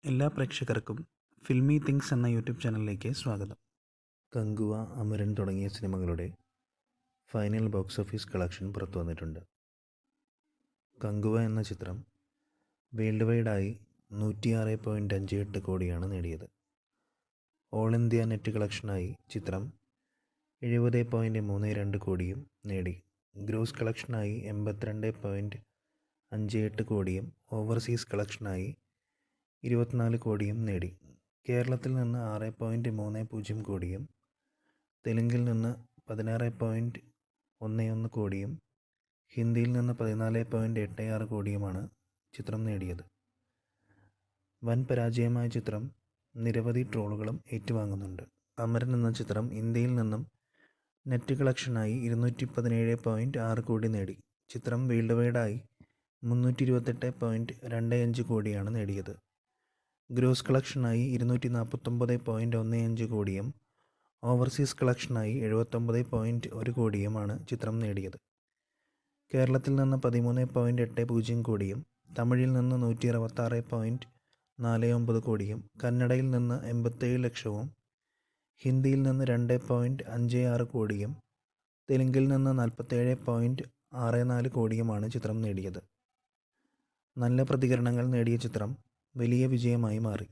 എല്ലാ പ്രേക്ഷകർക്കും filmy things എന്ന യൂട്യൂബ് ചാനലിലേക്ക് സ്വാഗതം. കങ്കുവ, അമരൻ തുടങ്ങിയ സിനിമകളുടെ ഫൈനൽ ബോക്സ് ഓഫീസ് കളക്ഷൻ പുറത്തു വന്നിട്ടുണ്ട്. കങ്കുവ എന്ന ചിത്രം വേൾഡ് വൈഡായി 106.58 കോടിയാണ് നേടിയത്. ഓൾ ഇന്ത്യ നെറ്റ് കളക്ഷനായി ചിത്രം 70.32 കോടിയും നേടി. ഗ്രോസ് കളക്ഷനായി 82.58 കോടിയും ഓവർസീസ് കളക്ഷനായി 24 കോടിയും നേടി. കേരളത്തിൽ നിന്ന് 6.30 കോടിയും തെലുങ്കിൽ നിന്ന് 16.11 കോടിയും ഹിന്ദിയിൽ നിന്ന് 14.86 കോടിയുമാണ് ചിത്രം നേടിയത്. വൻ പരാജയമായ ചിത്രം നിരവധി ട്രോളുകളും ഏറ്റുവാങ്ങുന്നുണ്ട്. അമരൻ എന്ന ചിത്രം ഇന്ത്യയിൽ നിന്നും നെറ്റ് കളക്ഷനായി 217.6 കോടി നേടി. ചിത്രം വേൾഡ് വൈഡായി 328.25 കോടിയാണ് നേടിയത്. ഗ്രോസ് കളക്ഷനായി 249.15 കോടിയും ഓവർസീസ് കളക്ഷനായി 79.1 കോടിയുമാണ് ചിത്രം നേടിയത്. കേരളത്തിൽ നിന്ന് 13.80 കോടിയും തമിഴിൽ നിന്ന് 166.49 കോടിയും കന്നഡയിൽ നിന്ന് 87 ലക്ഷവും ഹിന്ദിയിൽ നിന്ന് 2.56 കോടിയും തെലുങ്കിൽ നിന്ന് 47.64 കോടിയുമാണ് ചിത്രം നേടിയത്. നല്ല പ്രതികരണങ്ങൾ നേടിയ ചിത്രം വലിയ വിജയമായി മാറി.